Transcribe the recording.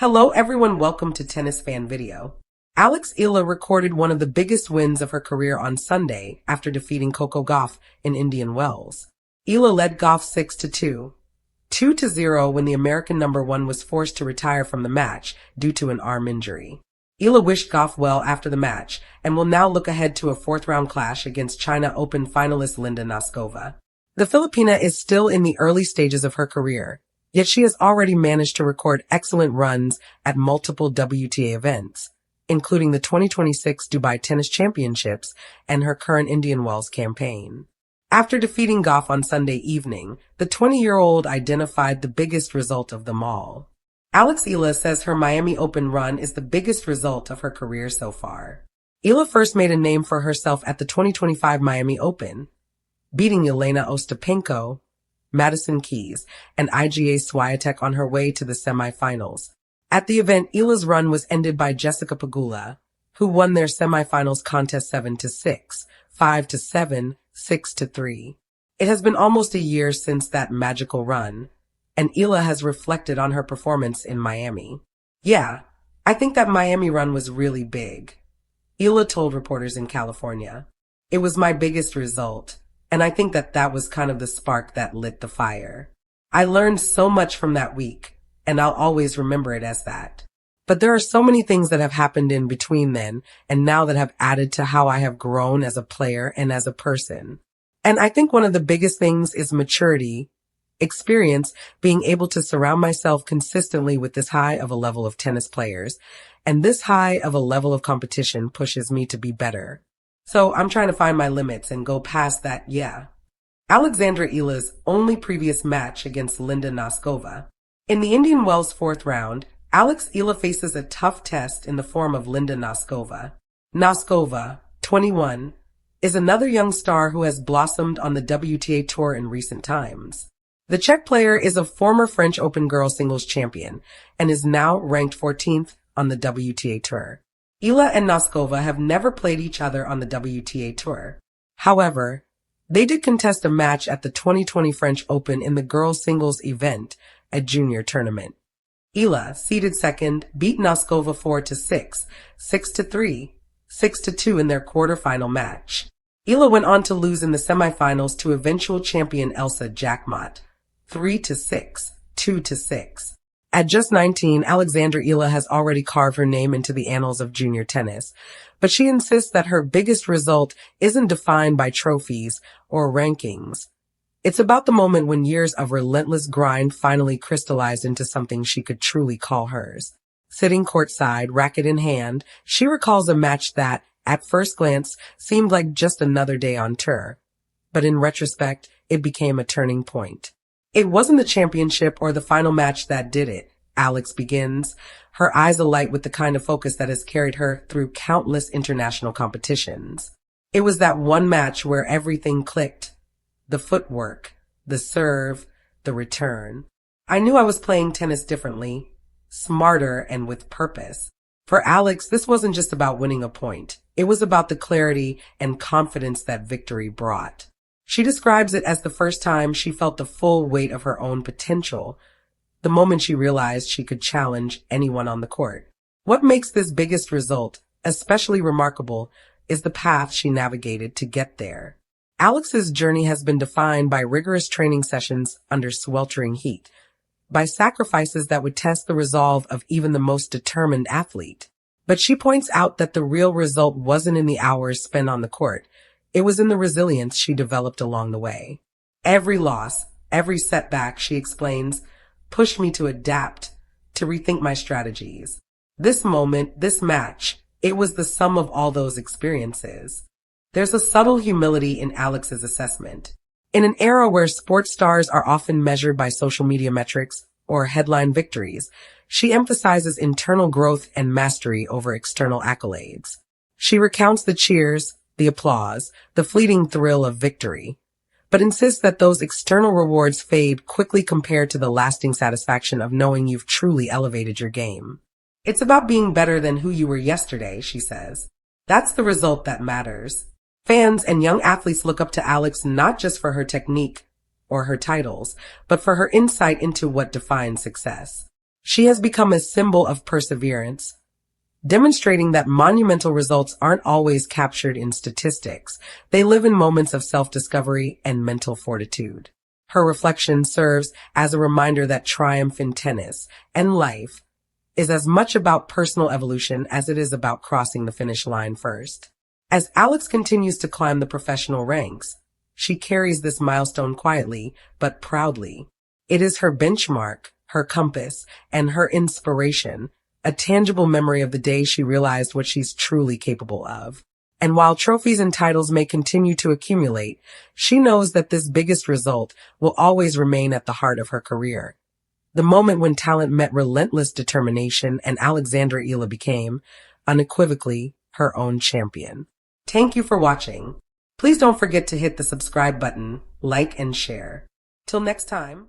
Hello everyone, welcome to Tennis Fan Video. Alex Eala recorded one of the biggest wins of her career on Sunday after defeating Coco Gauff in Indian Wells. Eala led Gauff 6-2, 2-0 when the American number one was forced to retire from the match due to an arm injury. Eala wished Gauff well after the match and will now look ahead to a fourth-round clash against China Open finalist Linda Noskova. The Filipina is still in the early stages of her career, yet she has already managed to record excellent runs at multiple WTA events, including the 2026 Dubai Tennis Championships and her current Indian Wells campaign. After defeating Gauff on Sunday evening, the 20-year-old identified the biggest result of them all. Alex Eala says her Miami Open run is the biggest result of her career so far. Eala first made a name for herself at the 2025 Miami Open, beating Elena Ostapenko, Madison Keys, and Iga Swiatek on her way to the semifinals. At the event, Eala's run was ended by Jessica Pegula, who won their semifinals contest 7-6, 5-7, 6-3. It has been almost a year since that magical run, and Eala has reflected on her performance in Miami. "Yeah, I think that Miami run was really big," Eala told reporters in California. "It was my biggest result. And I think that was kind of the spark that lit the fire. I learned so much from that week, and I'll always remember it as that. But there are so many things that have happened in between then and now that have added to how I have grown as a player and as a person. And I think one of the biggest things is maturity, experience, being able to surround myself consistently with this high of a level of tennis players. And this high of a level of competition pushes me to be better. So I'm trying to find my limits and go past that, yeah." Alexandra Eala's only previous match against Linda Noskova. In the Indian Wells fourth round, Alex Eala faces a tough test in the form of Linda Noskova. Noskova, 21, is another young star who has blossomed on the WTA Tour in recent times. The Czech player is a former French Open girls singles champion and is now ranked 14th on the WTA Tour. Eala and Noskova have never played each other on the WTA Tour. However, they did contest a match at the 2020 French Open in the girls singles event, a junior tournament. Eala, seeded second, beat Noskova 4-6, 6-3, 6-2 in their quarterfinal match. Eala went on to lose in the semifinals to eventual champion Elsa Jackmot, 3-6, 2-6. At just 19, Alexandra Eala has already carved her name into the annals of junior tennis, but she insists that her biggest result isn't defined by trophies or rankings. It's about the moment when years of relentless grind finally crystallized into something she could truly call hers. Sitting courtside, racket in hand, she recalls a match that, at first glance, seemed like just another day on tour. But in retrospect, it became a turning point. "It wasn't the championship or the final match that did it," Alex begins, her eyes alight with the kind of focus that has carried her through countless international competitions. "It was that one match where everything clicked. The footwork, the serve, the return. I knew I was playing tennis differently, smarter, and with purpose." For Alex, this wasn't just about winning a point. It was about the clarity and confidence that victory brought. She describes it as the first time she felt the full weight of her own potential, the moment she realized she could challenge anyone on the court. What makes this biggest result especially remarkable is the path she navigated to get there. Alex's journey has been defined by rigorous training sessions under sweltering heat, by sacrifices that would test the resolve of even the most determined athlete. But she points out that the real result wasn't in the hours spent on the court. It was in the resilience she developed along the way. "Every loss, every setback," she explains, "pushed me to adapt, to rethink my strategies. This moment, this match, it was the sum of all those experiences." There's a subtle humility in Alex's assessment. In an era where sports stars are often measured by social media metrics or headline victories, she emphasizes internal growth and mastery over external accolades. She recounts the cheers, the applause, the fleeting thrill of victory, but insists that those external rewards fade quickly compared to the lasting satisfaction of knowing you've truly elevated your game. "It's about being better than who you were yesterday," she says. "That's the result that matters." Fans and young athletes look up to Alex not just for her technique or her titles, but for her insight into what defines success. She has become a symbol of perseverance, demonstrating that monumental results aren't always captured in statistics. They live in moments of self-discovery and mental fortitude. Her reflection serves as a reminder that triumph in tennis and life is as much about personal evolution as it is about crossing the finish line first. As Alex continues to climb the professional ranks, she carries this milestone quietly but proudly. It is her benchmark, her compass, and her inspiration, a tangible memory of the day she realized what she's truly capable of. And while trophies and titles may continue to accumulate, she knows that this biggest result will always remain at the heart of her career. The moment when talent met relentless determination and Alexandra Eala became, unequivocally, her own champion. Thank you for watching. Please don't forget to hit the subscribe button, like, and share. Till next time.